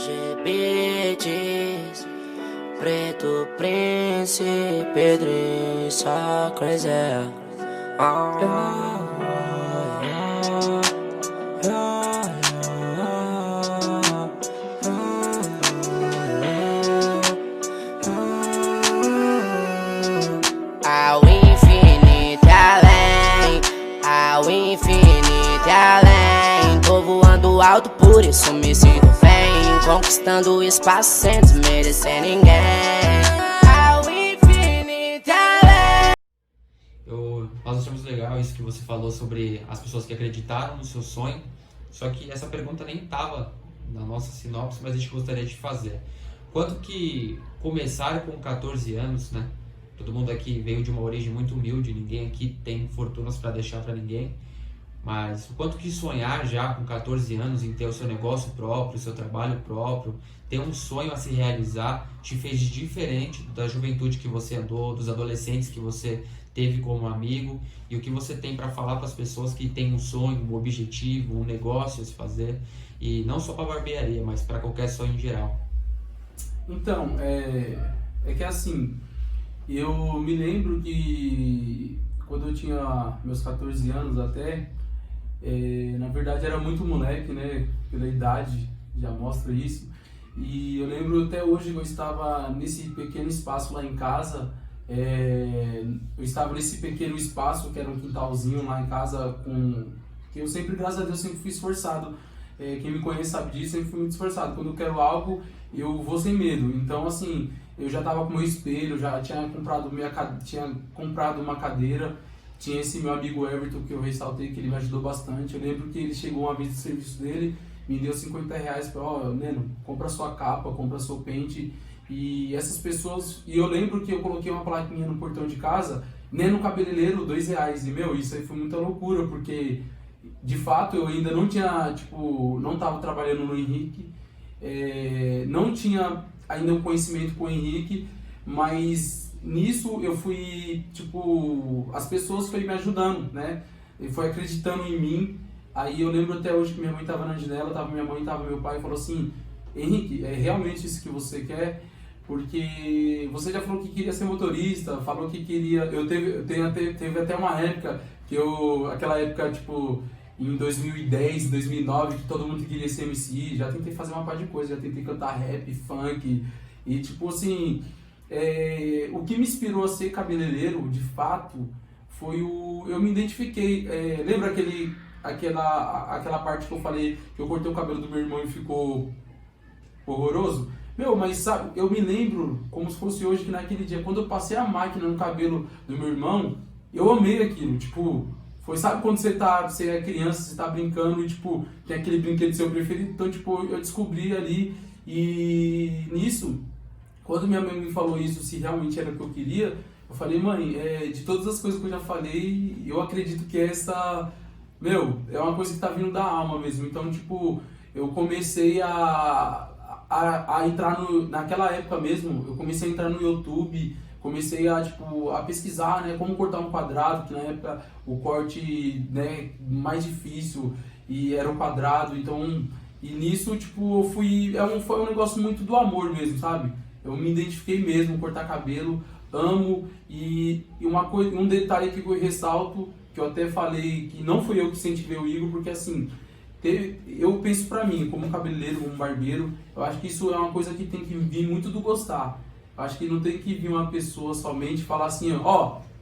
GBTs, Preto Prince, Pedrinho, só crazy. Ao infinito e além, ao infinito e além. Tô voando alto, por isso me sinto bem, conquistando o espaço sem desmerecer ninguém. Ao infinito e além. Nós achamos legal isso que você falou sobre as pessoas que acreditaram no seu sonho. Só que essa pergunta nem estava na nossa sinopse, mas a gente gostaria de fazer. Quanto que começar com 14 anos, né? Todo mundo aqui veio de uma origem muito humilde, ninguém aqui tem fortunas para deixar para ninguém. Mas o quanto que sonhar já com 14 anos em ter o seu negócio próprio, o seu trabalho próprio, ter um sonho a se realizar, te fez de diferente da juventude que você andou, dos adolescentes que você teve como amigo, e o que você tem para falar para as pessoas que têm um sonho, um objetivo, um negócio a se fazer, e não só para barbearia, mas para qualquer sonho em geral. Então, é que assim, eu me lembro que quando eu tinha meus 14 anos até, na verdade era muito moleque, né, pela idade já mostra isso, e eu lembro até hoje que eu estava nesse pequeno espaço lá em casa, eu estava nesse pequeno espaço que era um quintalzinho lá em casa, que eu sempre, graças a Deus, sempre fui esforçado. Quem me conhece sabe disso, sempre fui muito esforçado. Quando eu quero algo, eu vou sem medo. Então, assim, eu já estava com meu espelho, já tinha comprado uma cadeira. Tinha esse meu amigo Everton, que eu ressaltei, que ele me ajudou bastante. Eu lembro que ele chegou uma vez do serviço dele, me deu R$50 para, Neno, compra sua capa, compra seu pente. E essas pessoas, e eu lembro que eu coloquei uma plaquinha no portão de casa, Neno Cabeleireiro, R$2. E, meu, isso aí foi muita loucura, porque de fato eu ainda não tinha, não estava trabalhando no Henrique, não tinha ainda um conhecimento com o Henrique, mas nisso eu fui, as pessoas foram me ajudando, né? E foi acreditando em mim. Aí eu lembro até hoje que minha mãe estava na janela, tava minha mãe, tava meu pai, e falou assim: Henrique, é realmente isso que você quer? Porque você já falou que queria ser motorista, falou que queria... Teve até uma época que aquela época, em 2010, 2009, que todo mundo queria ser MC, já tentei fazer uma par de coisa, já tentei cantar rap, funk, e o que me inspirou a ser cabeleireiro, de fato, foi eu me identifiquei, lembra aquela parte que eu falei que eu cortei o cabelo do meu irmão e ficou horroroso? Meu, mas sabe, eu me lembro como se fosse hoje, que naquele dia, quando eu passei a máquina no cabelo do meu irmão, eu amei aquilo, sabe quando você é criança, você tá brincando e, tem aquele brinquedo seu preferido? Então, eu descobri ali, e nisso, quando minha mãe me falou isso, se realmente era o que eu queria, eu falei: mãe, de todas as coisas que eu já falei, eu acredito que essa, é uma coisa que tá vindo da alma mesmo. Então, eu comecei a entrar naquela época mesmo, eu comecei a entrar no YouTube, comecei a pesquisar, né, como cortar um quadrado, que na época o corte, né, mais difícil e era um quadrado. Então, e nisso, foi um negócio muito do amor mesmo, sabe? Eu me identifiquei mesmo, cortar cabelo, amo. E um detalhe que eu ressalto, que eu até falei que não fui eu que incentivei o Igor, porque assim, eu penso pra mim, como cabeleireiro, como barbeiro, eu acho que isso é uma coisa que tem que vir muito do gostar. Eu acho que não tem que vir uma pessoa somente falar assim,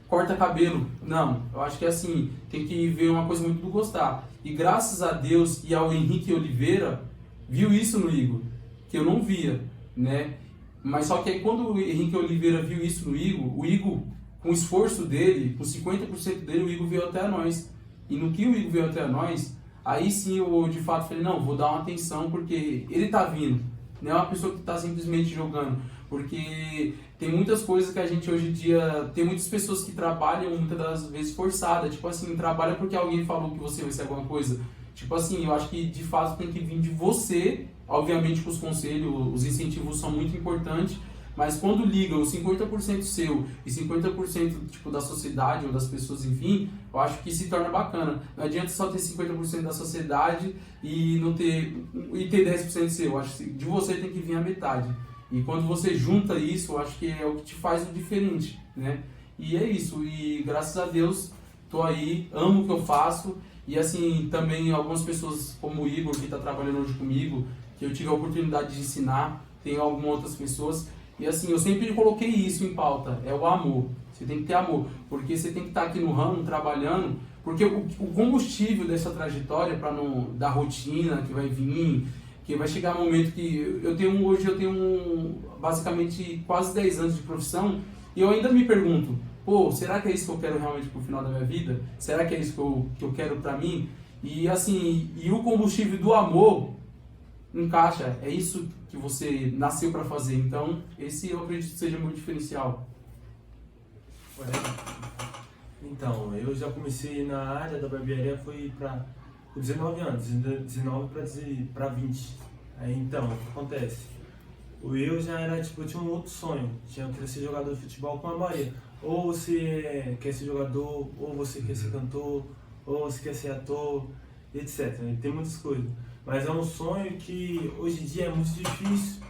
corta cabelo. Não, eu acho que assim, tem que ver uma coisa muito do gostar. E graças a Deus e ao Henrique Oliveira, viu isso no Igor, que eu não via, né? Mas só que aí, quando o Henrique Oliveira viu isso no Igor, o Igor, com o esforço dele, com 50% dele, o Igor veio até nós. E no que o Igor veio até nós, aí sim eu de fato falei: não, vou dar uma atenção, porque ele tá vindo, não é uma pessoa que tá simplesmente jogando. Porque tem muitas coisas que a gente hoje em dia, tem muitas pessoas que trabalham muitas das vezes forçada, trabalha porque alguém falou que você vai ser alguma coisa. Eu acho que de fato tem que vir de você, obviamente com os conselhos, os incentivos são muito importantes, Mas quando liga o 50% seu e 50% tipo, da sociedade ou das pessoas, enfim, eu acho que se torna bacana. Não adianta só ter 50% da sociedade e não ter, e ter 10% seu. Eu acho que de você tem que vir a metade. E quando você junta isso, eu acho que é o que te faz o diferente, né? E é isso. E graças a Deus, tô aí, amo o que eu faço. E assim, também algumas pessoas como o Igor, que está trabalhando hoje comigo, que eu tive a oportunidade de ensinar, tem algumas outras pessoas. E assim, eu sempre coloquei isso em pauta, é o amor. Você tem que ter amor, porque você tem que estar aqui no ramo, trabalhando, porque o combustível dessa trajetória, para não dar rotina que vai vir, que vai chegar um momento que hoje eu tenho basicamente quase 10 anos de profissão, e eu ainda me pergunto, pô, será que é isso que eu quero realmente pro final da minha vida? Será que é isso que eu quero pra mim? E assim, e o combustível do amor encaixa, é isso que você nasceu pra fazer. Então, esse eu acredito que seja meu diferencial. Então, eu já comecei na área da barbearia, foi com 19 anos, 19 para 20. Aí então, o que acontece? Eu já era, tipo, eu tinha um outro sonho, eu queria ser jogador de futebol com a Maria. Ou você quer ser jogador, ou você quer ser cantor, ou você quer ser ator, etc. Tem muitas coisas. Mas é um sonho que hoje em dia é muito difícil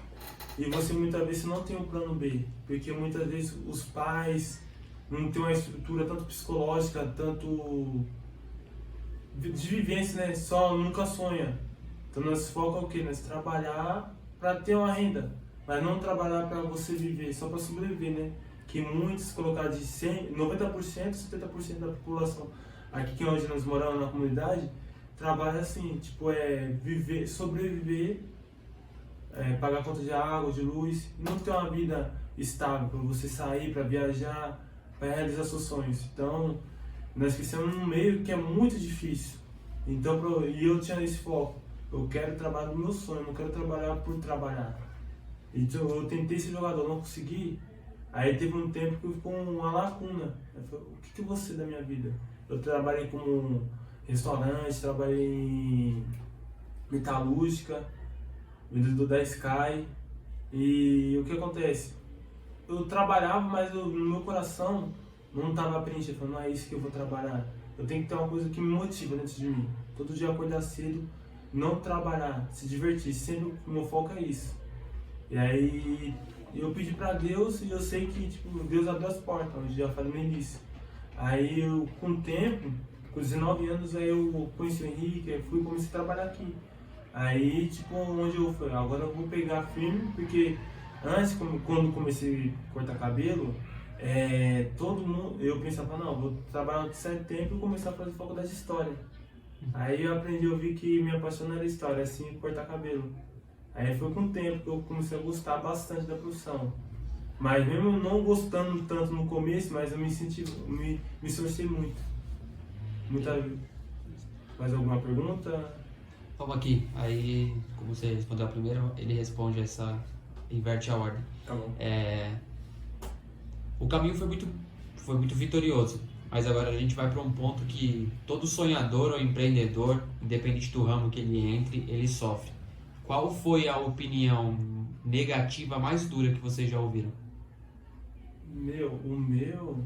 e você muitas vezes não tem um plano B. Porque muitas vezes os pais não têm uma estrutura tanto psicológica, tanto de vivência, né? Só nunca sonha. Então nós focamos o quê? Nós trabalhar para ter uma renda, mas não trabalhar para você viver, só para sobreviver, né? Que muitos colocaram de 100, 90%, 70% da população aqui que onde nós moramos na comunidade trabalha assim, tipo, viver, sobreviver, pagar conta de água, de luz, não ter uma vida estável para você sair, para viajar, para realizar seus sonhos. Então, nós crescemos num meio que é muito difícil. Então, e eu tinha esse foco, eu quero trabalhar no meu sonho, não quero trabalhar por trabalhar. Então, eu tentei ser jogador, não consegui. Aí teve um tempo que eu ficou uma lacuna. Eu falei, o que eu vou ser da minha vida? Eu trabalhei como restaurante, trabalhei em metalúrgica, vendedor da Sky. E o que acontece? Eu trabalhava, mas no meu coração não estava preenchido. Falando, não é isso que eu vou trabalhar. Eu tenho que ter uma coisa que me motiva dentro de mim. Todo dia acordar cedo, não trabalhar, se divertir. Sempre o meu foco é isso. E aí eu pedi pra Deus e eu sei que tipo, Deus abriu as portas, onde já falei no início. Aí eu, com o tempo, com 19 anos, aí eu conheci o Henrique, aí fui e comecei a trabalhar aqui. Aí, tipo, onde eu falei, agora eu vou pegar firme, porque antes, quando comecei a cortar cabelo, todo mundo, eu pensava, não, vou trabalhar um certo tempo e começar a fazer faculdade de História. Aí eu aprendi, eu vi que minha paixão era História, assim, cortar cabelo. Aí foi com o tempo que eu comecei a gostar bastante da profissão. Mas mesmo não gostando tanto no começo, mas eu me esforcei muito. Mais alguma pergunta? Vamos aqui. Aí, como você respondeu a primeira, ele responde essa, inverte a ordem. Tá bom. O caminho foi muito vitorioso, mas agora a gente vai para um ponto que todo sonhador ou empreendedor, independente do ramo que ele entre, ele sofre. Qual foi a opinião negativa mais dura que vocês já ouviram? O meu,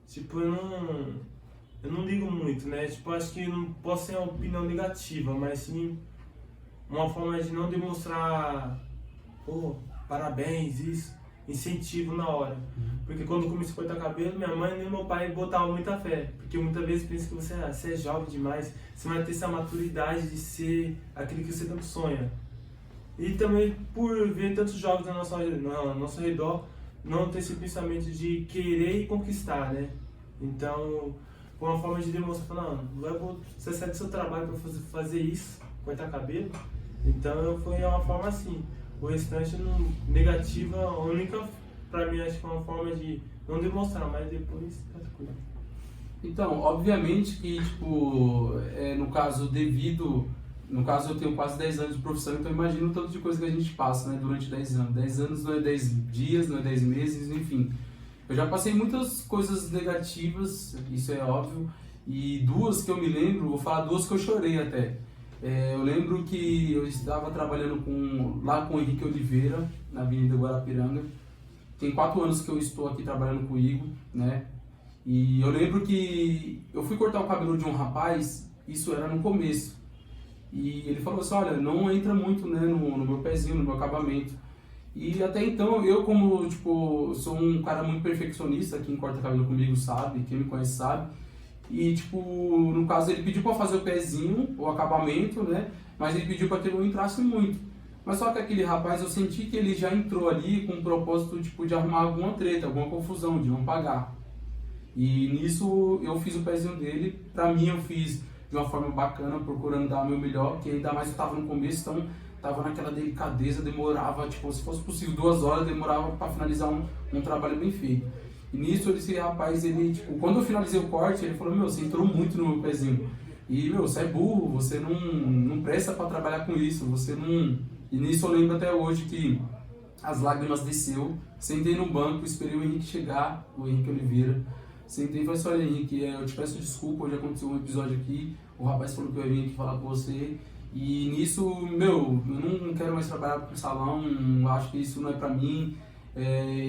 tipo, eu não ligo muito, né? Tipo, acho que não posso ser uma opinião negativa, mas sim uma forma de não demonstrar, parabéns, isso, incentivo na hora. Porque quando eu comecei a cortar cabelo, minha mãe e meu pai botavam muita fé. Porque muitas vezes pensam que você é jovem demais, você vai ter essa maturidade de ser aquele que você tanto sonha. E também por ver tantos jovens ao nosso redor, não ter esse pensamento de querer e conquistar, né? Então, foi uma forma de demonstrar, você sai do seu trabalho para fazer isso, cortar cabelo. Então, foi uma forma assim. O restante, negativa, a única, pra mim, acho que é uma forma de não demonstrar, mas depois tá tranquilo. Então, obviamente que, tipo, no caso eu tenho quase 10 anos de profissão, então imagina o tanto de coisa que a gente passa, né, durante 10 anos. 10 anos não é 10 dias, não é 10 meses, enfim. Eu já passei muitas coisas negativas, isso é óbvio, e duas que eu me lembro, vou falar duas que eu chorei até. Eu lembro que eu estava trabalhando lá com o Henrique Oliveira, na Avenida Guarapiranga. Tem 4 anos que eu estou aqui trabalhando com o Igor, né? E eu lembro que eu fui cortar o cabelo de um rapaz, isso era no começo. E ele falou assim, olha, não entra muito, né, no meu pezinho, no meu acabamento. E até então, eu como, tipo, sou um cara muito perfeccionista, quem corta cabelo comigo sabe, quem me conhece sabe. E, tipo, no caso ele pediu pra fazer o pezinho, o acabamento, né, mas ele pediu pra que eu não entrasse muito. Mas só que aquele rapaz, eu senti que ele já entrou ali com o propósito, tipo, de arrumar alguma treta, alguma confusão, de não pagar. E nisso eu fiz o pezinho dele, pra mim eu fiz de uma forma bacana, procurando dar o meu melhor, que ainda mais eu tava no começo, então tava naquela delicadeza, demorava, tipo, se fosse possível 2 horas, demorava para finalizar um trabalho bem feito. E nisso esse rapaz, ele, tipo, quando eu finalizei o corte, ele falou, meu, você entrou muito no meu pezinho. E, meu, você é burro, você não presta para trabalhar com isso, você não... E nisso eu lembro até hoje que as lágrimas desceu, sentei no banco, esperei o Henrique chegar, o Henrique Oliveira. Sentei e falei assim, olha Henrique, eu te peço desculpa, hoje aconteceu um episódio aqui, o rapaz falou que eu ia vir aqui falar com você. E nisso, meu, eu não quero mais trabalhar com salão, acho que isso não é pra mim,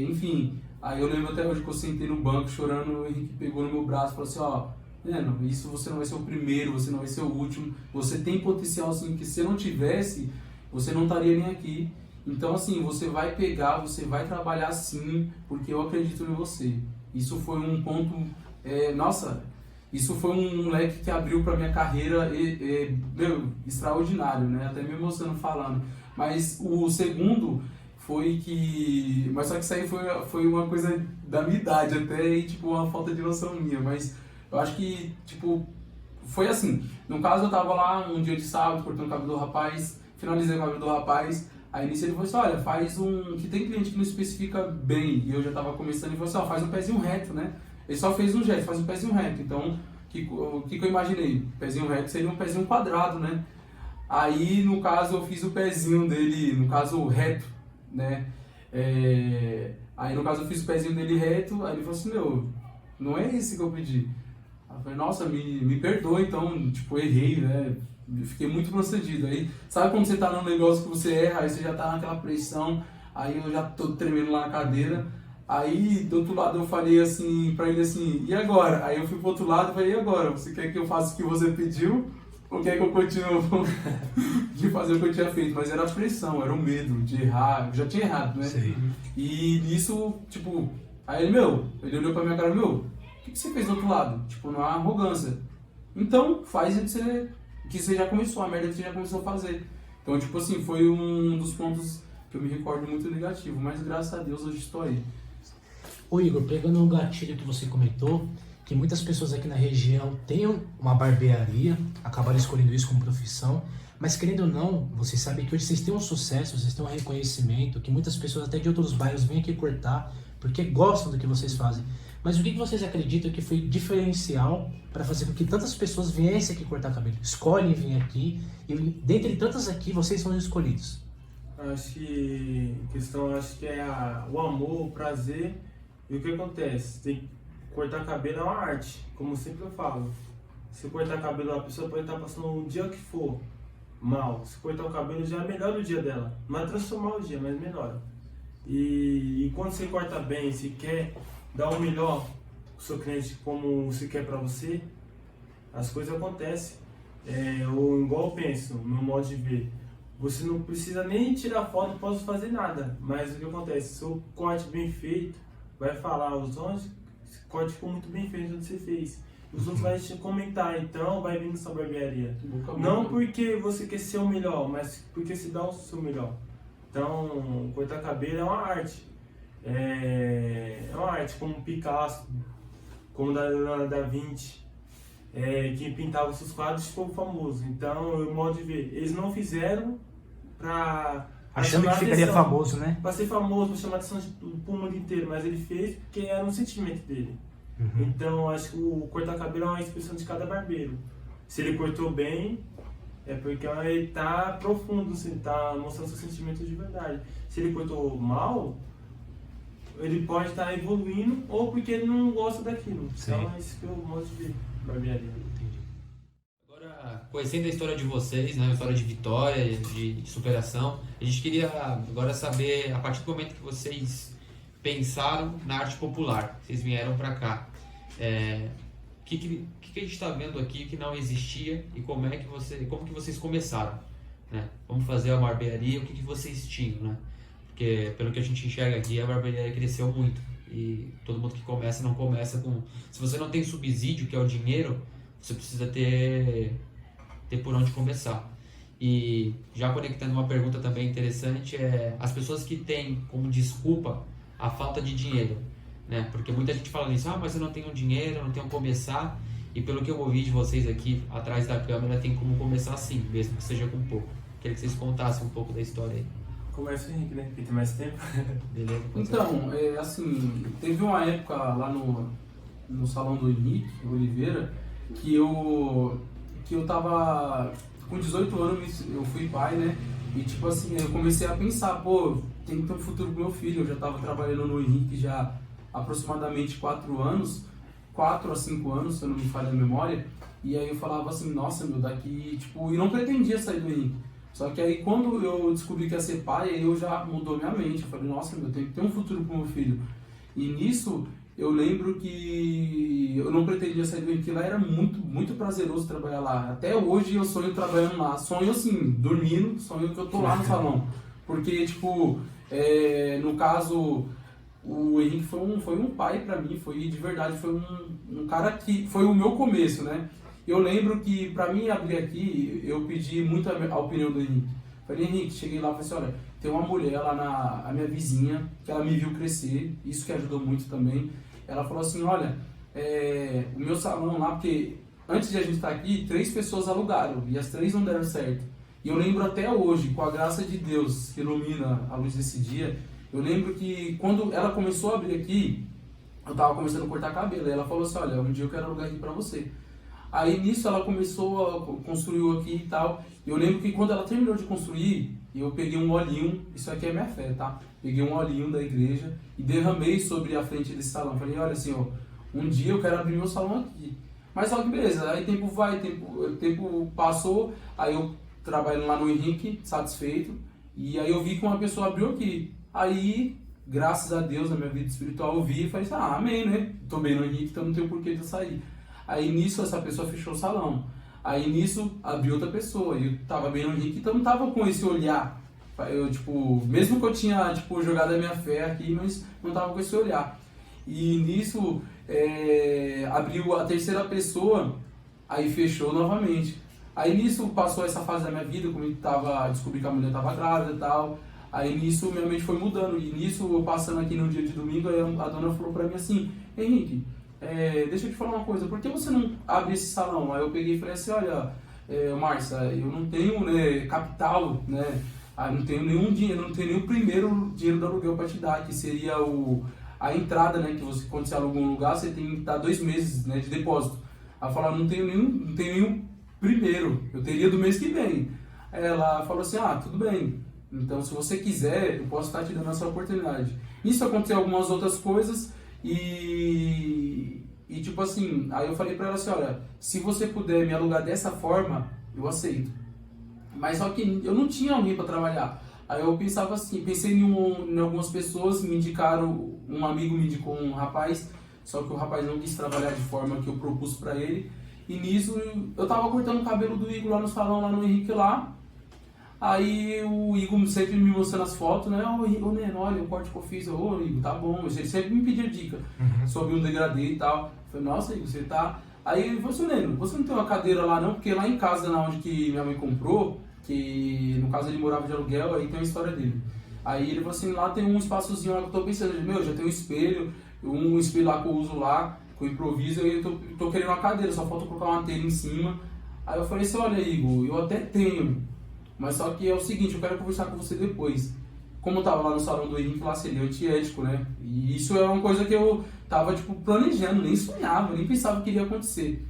enfim. Aí eu lembro até hoje que eu sentei no banco chorando, o Henrique pegou no meu braço e falou assim, ó, Neno, isso você não vai ser o primeiro, você não vai ser o último, você tem potencial sim, que se eu não tivesse, você não estaria nem aqui. Então assim, você vai pegar, você vai trabalhar sim, porque eu acredito em você. Isso foi um ponto, nossa, isso foi um leque que abriu para minha carreira, meu, extraordinário, né? Até me emocionando falando. Mas o segundo foi que, mas só que isso aí foi uma coisa da minha idade até e tipo uma falta de noção minha. Mas eu acho que tipo foi assim. No caso eu tava lá um dia de sábado cortando o cabelo do rapaz, finalizei o cabelo do rapaz. Aí nisso ele falou assim, olha, faz que tem cliente que não especifica bem, e eu já tava começando, ele falou assim, ó, faz um pezinho reto, né? Ele só fez um gesto, faz um pezinho reto. Então, o que eu imaginei? Pezinho reto seria um pezinho quadrado, né? Aí, no caso, eu fiz o pezinho dele, no caso, reto, né? Aí, no caso, eu fiz o pezinho dele reto, aí ele falou assim, meu, não é esse que eu pedi. Aí eu falei, nossa, me perdoa, então, tipo, errei, né? Fiquei muito procedido. Aí, sabe quando você tá num negócio que você erra, aí você já tá naquela pressão, aí eu já tô tremendo lá na cadeira. Aí, do outro lado, eu falei assim, pra ele assim, e agora? Aí eu fui pro outro lado e falei, e agora? Você quer que eu faça o que você pediu? Ou quer que eu continue de fazer o que eu tinha feito? Mas era a pressão, era o medo de errar, eu já tinha errado, né? Sim. E nisso, tipo, aí ele olhou pra minha cara, o que você fez do outro lado? Tipo, não há arrogância. Então, faz o que você já começou, a merda que você já começou a fazer. Então, tipo assim, foi um dos pontos que eu me recordo muito negativo, mas graças a Deus hoje estou aí. Ô Igor, pegando um gatilho que você comentou, que muitas pessoas aqui na região têm uma barbearia, acabaram escolhendo isso como profissão, mas querendo ou não, vocês sabem que hoje vocês têm um sucesso, vocês têm um reconhecimento, que muitas pessoas até de outros bairros vêm aqui cortar, porque gostam do que vocês fazem. Mas o que vocês acreditam que foi diferencial para fazer com que tantas pessoas viessem aqui cortar cabelo? Escolhem vir aqui e dentre tantas aqui, vocês são os escolhidos. Acho que é o amor, o prazer. E o que acontece? Cortar cabelo é uma arte, como sempre eu falo. Se cortar cabelo, a pessoa pode estar passando um dia que for mal. Se cortar o cabelo já melhora o dia dela. Não é transformar o dia, mas melhora. E quando você corta bem, se quer dar o melhor pro seu cliente como você quer pra você, as coisas acontecem. Ou igual eu penso, no meu modo de ver. Você não precisa nem tirar foto, não posso fazer nada. Mas o que acontece? Se o corte bem feito, vai falar os outros, esse corte ficou muito bem feito onde você fez. Os outros vão te comentar, então vai vir na sua barbearia. Não porque você quer ser o melhor, mas porque se dá o seu melhor. Então, cortar cabelo é uma arte. É uma arte, como Picasso, como da Vinci, que pintava seus quadros ficou famoso. Então, o modo de ver, eles não fizeram pra Achando que ficaria famoso, né? Pra ser famoso, pra chamar a atenção do mundo inteiro, mas ele fez porque era um sentimento dele. Uhum. Então, acho que o cortar cabelo é uma expressão de cada barbeiro. Se ele cortou bem, é porque ele tá profundo, assim, tá mostrando seus sentimentos de verdade. Se ele cortou mal, ele pode estar evoluindo ou porque ele não gosta daquilo. Sim. Então, é isso que eu gosto de ver barbearia. Agora, conhecendo a história de vocês, né, uma história de vitória, de superação, a gente queria agora saber, a partir do momento que vocês pensaram na arte popular, vocês vieram para cá, o que a gente está vendo aqui que não existia e como que vocês começaram, né? Vamos fazer a barbearia, o que vocês tinham, né? Porque pelo que a gente enxerga aqui, a barbearia cresceu muito e todo mundo que começa não começa com... Se você não tem subsídio, que é o dinheiro, você precisa ter por onde começar. E já conectando uma pergunta também interessante, as pessoas que têm como desculpa a falta de dinheiro, né? Porque muita gente fala isso, mas eu não tenho dinheiro, eu não tenho como começar, e pelo que eu ouvi de vocês aqui atrás da câmera, tem como começar sim, mesmo que seja com pouco. Queria que vocês contassem um pouco da história aí. Começa o Henrique, né? Porque tem mais tempo. Beleza? Então, assim, teve uma época lá no salão do Henrique Oliveira que eu tava com 18 anos, eu fui pai, né? E tipo assim, eu comecei a pensar, tem que ter um futuro pro meu filho. Eu já tava trabalhando no Henrique já há aproximadamente 4 a 5 anos, se eu não me falha a memória. E aí eu falava assim, nossa, meu, daqui, tipo, e não pretendia sair do Henrique. Só que aí quando eu descobri que ia ser pai, aí eu já mudou minha mente. Eu falei, nossa, meu, eu tenho que ter um futuro pro meu filho. E nisso, eu lembro que eu não pretendia sair do Henrique, lá era muito, muito prazeroso trabalhar lá. Até hoje eu sonho trabalhando lá. Sonho assim, dormindo, sonho que eu tô lá no salão. Porque, tipo, no caso, o Henrique foi um pai pra mim, foi de verdade, foi um cara que foi o meu começo, né? Eu lembro que pra mim abrir aqui, eu pedi muito a opinião do Henrique. Falei, Henrique, cheguei lá e falei assim, olha, tem uma mulher lá a minha vizinha, que ela me viu crescer, isso que ajudou muito também. Ela falou assim, olha, o meu salão lá, porque antes de a gente estar aqui, 3 pessoas alugaram, e as 3 não deram certo. E eu lembro até hoje, com a graça de Deus que ilumina a luz desse dia, eu lembro que quando ela começou a abrir aqui, eu tava começando a cortar cabelo, e ela falou assim, olha, um dia eu quero alugar aqui pra você. Aí nisso ela começou a construir aqui e tal. Eu lembro que quando ela terminou de construir, eu peguei um olhinho, isso aqui é minha fé, tá? Peguei um olhinho da igreja e derramei sobre a frente desse salão. Falei, olha assim, um dia eu quero abrir meu salão aqui. Mas só que beleza, aí tempo passou, aí eu trabalhando lá no Henrique, satisfeito, e aí eu vi que uma pessoa abriu aqui. Aí, graças a Deus, na minha vida espiritual, eu vi e falei assim, amém, né? Tô bem no Henrique, então não tem porquê de eu sair. Aí nisso essa pessoa fechou o salão. Aí nisso abriu outra pessoa. E eu tava bem no Henrique, então não tava com esse olhar. Eu, tipo, mesmo que eu tinha, tipo, jogado a minha fé aqui, mas não tava com esse olhar. E nisso abriu a terceira pessoa, aí fechou novamente. Aí nisso passou essa fase da minha vida, como eu descobri que a mulher tava grávida e tal. Aí nisso minha mente foi mudando. E nisso, eu passando aqui no dia de domingo, aí a dona falou pra mim assim, Henrique, deixa eu te falar uma coisa, por que você não abre esse salão? Aí eu peguei e falei assim, olha, Márcia, eu não tenho capital, né? Não tenho nenhum dinheiro, não tenho nem o primeiro dinheiro do aluguel para te dar, que seria a entrada, né? Que você, quando você aluga um lugar, você tem que dar 2 meses, né, de depósito. Aí eu falei, não tenho nenhum primeiro, eu teria do mês que vem. Aí ela falou assim, tudo bem, então se você quiser, eu posso estar te dando essa oportunidade. Isso aconteceu algumas outras coisas. E tipo assim, aí eu falei pra ela assim, olha, se você puder me alugar dessa forma, eu aceito. Mas só que eu não tinha alguém pra trabalhar. Aí eu pensava assim, pensei em algumas pessoas, me indicaram, um amigo me indicou um rapaz, só que o rapaz não quis trabalhar de forma que eu propus pra ele. E nisso, eu tava cortando o cabelo do Igor lá no salão, lá no Henrique lá. Aí o Igor sempre me mostrando as fotos, né? Neno, olha o corte que eu fiz. Igor, tá bom. Ele sempre me pedia dica sobre um degradê e tal. Eu falei, nossa, Igor, você tá... Aí ele falou assim, Neno, você não tem uma cadeira lá não? Porque lá em casa, na onde que minha mãe comprou, que no caso ele morava de aluguel, aí tem a história dele. Aí ele falou assim, lá tem um espaçozinho lá que eu tô pensando. Meu, já tem um espelho lá que eu uso lá, que eu improviso, e eu tô querendo uma cadeira, só falta colocar uma telha em cima. Aí eu falei assim, olha, Igor, eu até tenho, mas só que é o seguinte, eu quero conversar com você depois. Como eu tava lá no salão do Henrique, lá seria antiético, né? E isso é uma coisa que eu tava, tipo, planejando, nem sonhava, nem pensava que iria acontecer.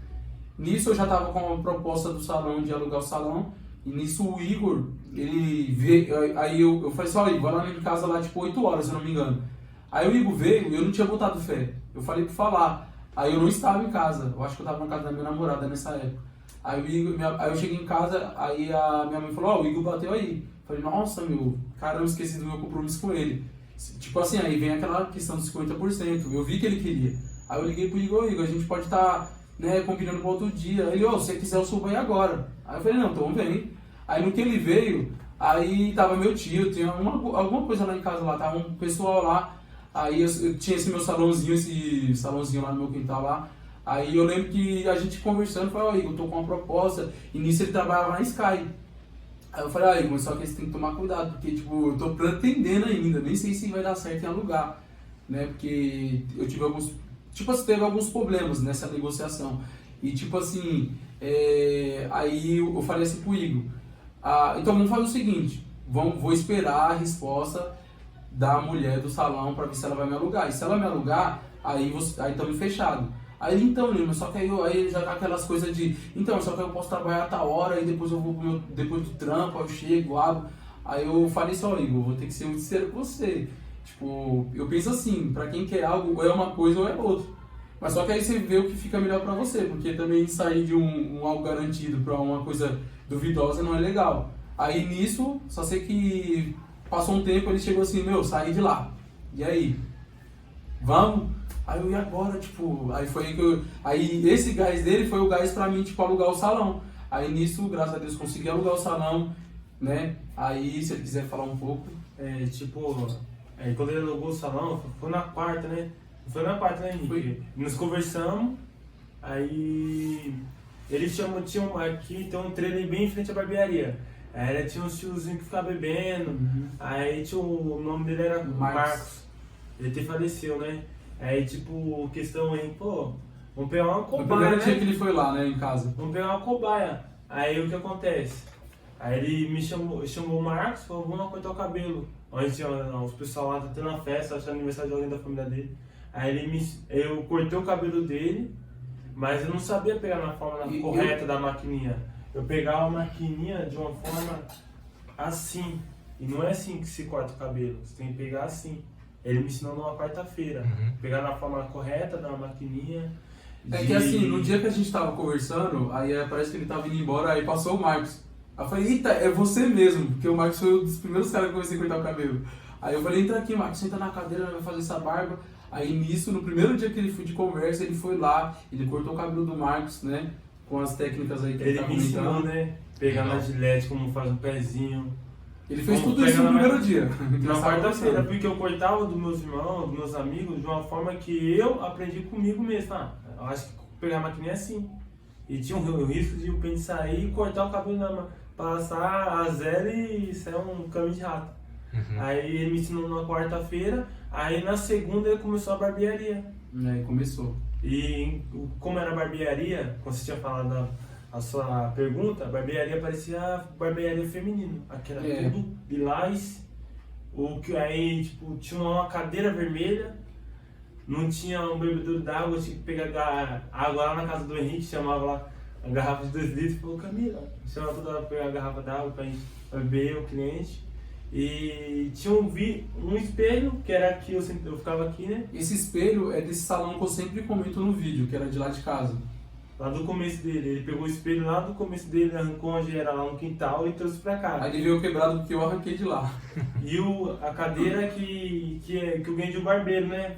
Nisso eu já tava com a proposta do salão, de alugar o salão, e nisso o Igor, ele veio, aí eu falei assim, olha, Igor, vai lá em casa lá, tipo, 8 horas, se eu não me engano. Aí o Igor veio e eu não tinha botado fé. Eu falei pra falar. Aí eu não estava em casa, eu acho que eu tava na casa da minha namorada nessa época. Aí, aí eu cheguei em casa, aí a minha mãe falou, ó, o Igor bateu aí. Falei, nossa, meu, caramba, esqueci do meu compromisso com ele. Tipo assim, aí vem aquela questão dos 50%, eu vi que ele queria. Aí eu liguei pro Igor, a gente pode estar, né, combinando para outro dia. Ele, ó, se você quiser eu subo aí agora. Aí eu falei, não, então vem. Aí no que ele veio, aí tava meu tio, tinha alguma coisa lá em casa, lá tava um pessoal lá. Aí eu tinha esse meu salãozinho lá no meu quintal lá. Aí eu lembro que a gente conversando, falei, ó, Igor, eu tô com uma proposta. E nisso ele trabalhava na Sky. Aí eu falei, Igor, só que você tem que tomar cuidado, porque tipo, eu tô pretendendo ainda, nem sei se vai dar certo em alugar, né? Porque eu tive alguns, teve alguns problemas nessa negociação. E tipo assim, aí eu falei assim pro Igor, então vamos fazer o seguinte, vou esperar a resposta da mulher do salão para ver se ela vai me alugar. E se ela me alugar, aí estamos fechados. Aí então, Lima, só que aí já tá aquelas coisas de, então, só que eu posso trabalhar a tal hora, e depois eu vou depois do trampo, aí eu chego, abro. Aí eu falei só, Igor, vou ter que ser muito sincero com você. Tipo, eu penso assim, pra quem quer algo, ou é uma coisa ou é outra. Mas só que aí você vê o que fica melhor pra você, porque também sair de um algo garantido pra uma coisa duvidosa não é legal. Aí nisso, só sei que passou um tempo, ele chegou assim, meu, saí de lá. E aí? Vamos? Aí eu ia agora, tipo, aí foi que aí esse gás dele foi o gás pra mim, tipo, alugar o salão. Aí nisso, graças a Deus, consegui alugar o salão, né? Aí, se ele quiser falar um pouco. Quando ele alugou o salão, foi na quarta, né? Foi na quarta, né, Henrique? Foi. Nos conversamos, aí ele tinha aqui, tem um trailer bem em frente à barbearia. Aí tinha uns tiozinhos que ficavam bebendo, aí tinha o nome dele era Marcos. Ele até faleceu, né? Aí, tipo, questão aí, pô, vamos pegar uma cobaia, No primeiro né? dia que ele foi lá, né, em casa. Vamos pegar uma cobaia. Aí, o que acontece? Aí ele me chamou o Marcos, falou, vamos cortar o cabelo. Onde tinha os pessoal lá, tá tendo uma festa, acho que é aniversário de alguém da família dele. Aí eu cortei o cabelo dele, mas eu não sabia pegar na forma correta da maquininha. Eu pegava a maquininha de uma forma assim. E não é assim que se corta o cabelo, você tem que pegar assim. Ele me ensinou numa quarta-feira, pegar na forma correta da maquininha. É que assim, no dia que a gente tava conversando, aí parece que ele tava indo embora, aí passou o Marcos. Aí eu falei, eita, é você mesmo, porque o Marcos foi um dos primeiros caras que eu comecei a cortar o cabelo. Aí eu falei, entra aqui, Marcos, senta na cadeira, vai fazer essa barba. Aí nisso, no primeiro dia que ele foi de conversa, ele foi lá, ele cortou o cabelo do Marcos, né? Com as técnicas aí que ele tá me ensinou, comentando. né? Pegar na gilete, como faz um pezinho. Ele fez tudo isso no primeiro dia. Na quarta-feira, porque eu cortava dos meus irmãos, dos meus amigos, de uma forma que eu aprendi comigo mesmo. Eu acho que pegar a maquininha é assim. E tinha o risco de o pente sair e cortar o cabelo, passar a zero e sair um caminho de rato. Aí ele me ensinou na quarta-feira, aí na segunda ele começou a barbearia. Aí começou. E como era a barbearia, quando você tinha falado a sua pergunta, a barbearia parecia barbearia feminina. Aqui era tudo lilás. Aí tipo, tinha uma cadeira vermelha, não tinha um bebedouro d'água, tinha que pegar água lá na casa do Henrique, chamava lá a garrafa de 2 litros, falou, Camila, chamava toda hora pra pegar a garrafa d'água pra gente beber, o cliente. E tinha um espelho, que era aqui, eu ficava aqui, né? Esse espelho é desse salão que eu sempre comento no vídeo, que era de lá de casa. Lá do começo dele, ele pegou o espelho lá do começo dele, arrancou onde era lá no quintal e trouxe pra cá. Aí ele veio quebrado porque eu arranquei de lá. E a cadeira que eu ganhei de um barbeiro, né?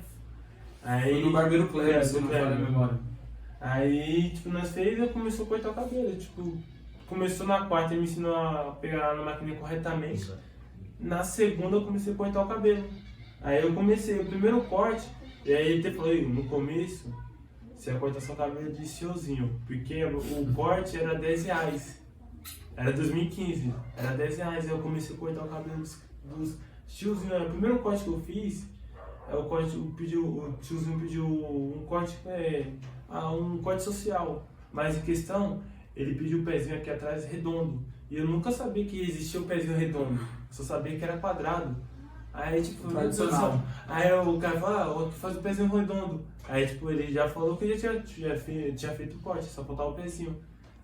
Aí, foi do barbeiro Kleber, se eu não falha a memória. Aí, tipo, nós fez e eu comecei a cortar o cabelo. Tipo, começou na quarta, ele me ensinou a pegar na maquininha corretamente. Na segunda eu comecei a cortar o cabelo. Aí eu comecei, o primeiro corte, e aí ele falou, no começo, você ia cortar seu cabelo de tiozinho, porque o corte era R$10. Era 2015, era R$10. Aí eu comecei a cortar o cabelo dos tiozinhos. O primeiro corte que eu fiz, o tiozinho pediu um corte, um corte social. Mas em questão, ele pediu o pezinho aqui atrás redondo. E eu nunca sabia que existia o pezinho redondo, só sabia que era quadrado. Aí tipo, tradicional. Aí o cara fala, faz o pezinho redondo. Aí tipo, ele já falou que já tinha feito o corte, só faltava o pezinho.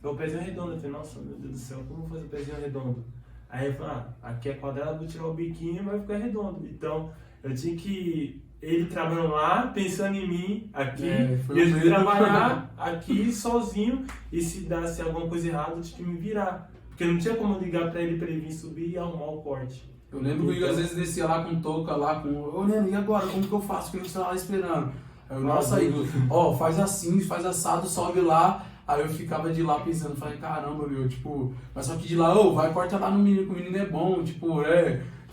Foi o pezinho redondo. Eu falei, nossa, meu Deus do céu, como fazer o pezinho redondo? Aí eu falei, aqui é quadrado, vou tirar o biquinho e vai ficar redondo. Então, Eu tinha que... Ele trabalhando lá, pensando em mim, aqui, foi e eu o mesmo. trabalhar aqui sozinho, e se desse alguma coisa errada, eu tinha que me virar. Porque não tinha como ligar pra ele vir subir e arrumar o corte. Eu lembro que o Igor às vezes descia lá com touca, lá com... Ô, Neno, e agora? Como que eu faço? Porque você tá lá esperando. Aí eu, nossa, Igor, ó, faz assim, faz assado, sobe lá. Aí eu ficava de lá pensando, falei, caramba, meu, tipo... Mas só que de lá, ô, vai, corta lá no menino, que o menino é bom, tipo,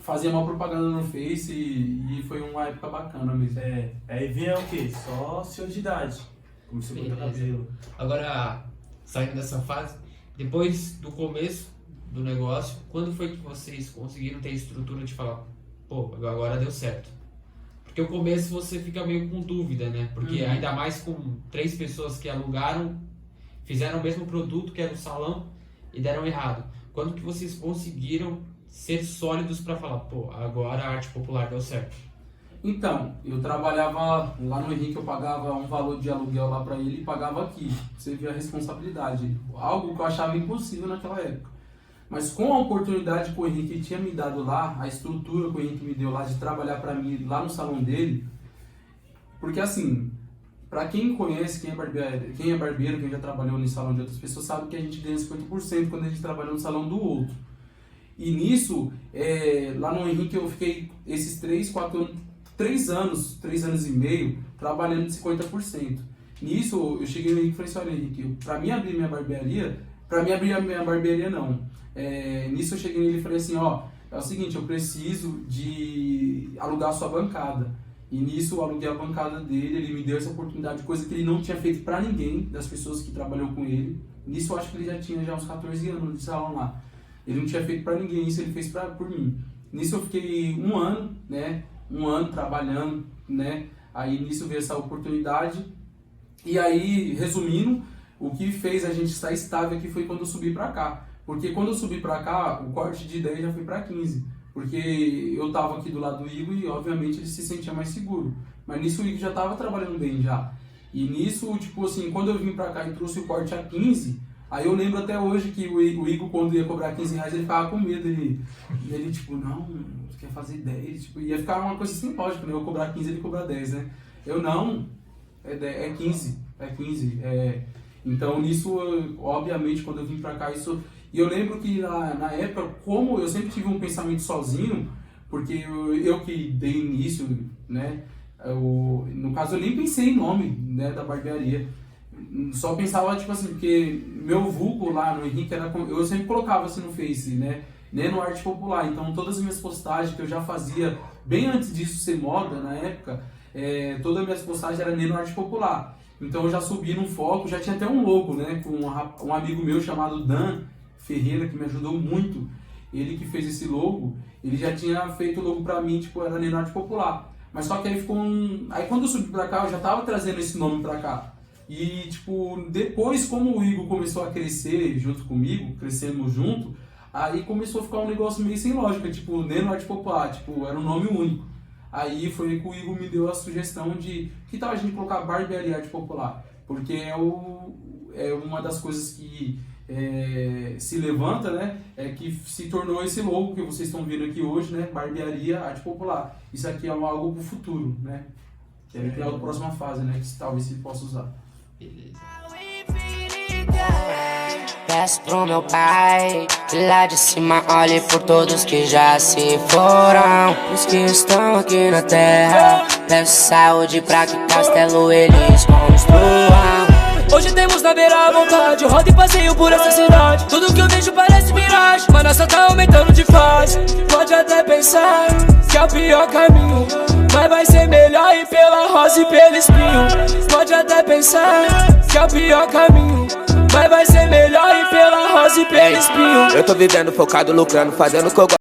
fazia uma propaganda no Face e foi uma época bacana mesmo. Aí vinha o quê? Só senhor de idade. Comecei a cortar cabelo. Agora, saindo dessa fase, depois do começo do negócio, quando foi que vocês conseguiram ter estrutura de falar, pô, agora deu certo? Porque o começo você fica meio com dúvida, né? Porque ainda mais com 3 pessoas que alugaram, fizeram o mesmo produto que era o salão e deram errado. Quando que vocês conseguiram ser sólidos para falar, pô, agora a arte popular deu certo? Então, eu trabalhava lá no Henrique, eu pagava um valor de aluguel lá pra ele e pagava aqui. Você vê a responsabilidade. Algo que eu achava impossível naquela época. Mas com a oportunidade que o Henrique tinha me dado lá, a estrutura que o Henrique me deu lá de trabalhar pra mim lá no salão dele, porque assim, pra quem conhece, quem é barbeiro, quem já trabalhou no salão de outras pessoas, sabe que a gente ganha 50% quando a gente trabalha no salão do outro. E nisso, lá no Henrique eu fiquei esses 3 anos e meio, trabalhando de 50%. Nisso, eu cheguei no Henrique e falei assim, olha Henrique, pra mim abrir minha barbearia não. Nisso eu cheguei nele e falei assim, ó, é o seguinte, eu preciso de alugar a sua bancada. E nisso eu aluguei a bancada dele, ele me deu essa oportunidade, coisa que ele não tinha feito pra ninguém, das pessoas que trabalham com ele. Nisso eu acho que ele já tinha uns 14 anos de salão lá. Ele não tinha feito pra ninguém, isso ele fez por mim. Nisso eu fiquei um ano trabalhando, né? Aí nisso veio essa oportunidade. E aí, resumindo, o que fez a gente estar estável aqui foi quando eu subi pra cá. Porque quando eu subi pra cá, o corte de 10 já foi pra 15. Porque eu tava aqui do lado do Igor e obviamente ele se sentia mais seguro. Mas nisso o Igor já tava trabalhando bem já. E nisso, tipo assim, quando eu vim pra cá e trouxe o corte a 15... Aí eu lembro até hoje que o Igor, quando ia cobrar 15 reais, ele ficava com medo. Ele tipo, não, você quer fazer 10? Tipo, ia ficar uma coisa assim, lógico, né? Eu cobrar 15, ele cobrar 10, né? Eu não, é 15. Então nisso, obviamente, quando eu vim pra cá, isso... E eu lembro que na época, como eu sempre tive um pensamento sozinho, porque eu que dei início, né? No caso, eu nem pensei em nome, né, da barbearia. Só pensava, tipo assim, porque meu vulgo lá no Henrique era... Eu sempre colocava assim no Face, né? Neno Arte Popular. Então todas as minhas postagens que eu já fazia, bem antes disso ser moda na época, todas as minhas postagens eram Neno Arte Popular. Então eu já subi no foco, já tinha até um logo, né? Com um amigo meu chamado Dan Ferreira, que me ajudou muito. Ele que fez esse logo, ele já tinha feito o logo pra mim, tipo, era Neno Arte Popular. Mas só que aí ficou Aí quando eu subi pra cá, eu já tava trazendo esse nome pra cá. E, tipo, depois, como o Igor começou a crescer junto comigo, crescemos junto, aí começou a ficar um negócio meio sem lógica, tipo, Neno Arte Popular, tipo, era um nome único. Aí foi que o Igor me deu a sugestão de, que tal a gente colocar Barbearia Arte Popular? Porque é uma das coisas que se levanta, né, que se tornou esse logo que vocês estão vendo aqui hoje, né, Barbearia Arte Popular. Isso aqui é algo para o futuro, né, que é a próxima fase, né, que talvez se possa usar. Beleza. Peço pro meu pai, de lá de cima olhe por todos que já se foram, os que estão aqui na terra. Peço saúde pra que castelo eles construam. Hoje temos na beira à vontade, roda e passeio por essa cidade. Tudo que eu vejo parece miragem, mas nossa tá aumentando de fase. Pode até pensar que é o pior caminho, mas vai ser melhor ir pela rosa e pelo espinho. Pode até pensar que é o pior caminho, mas vai ser melhor ir pela rosa e pelo espinho. Eu tô vivendo focado, lucrando, fazendo o que eu gosto.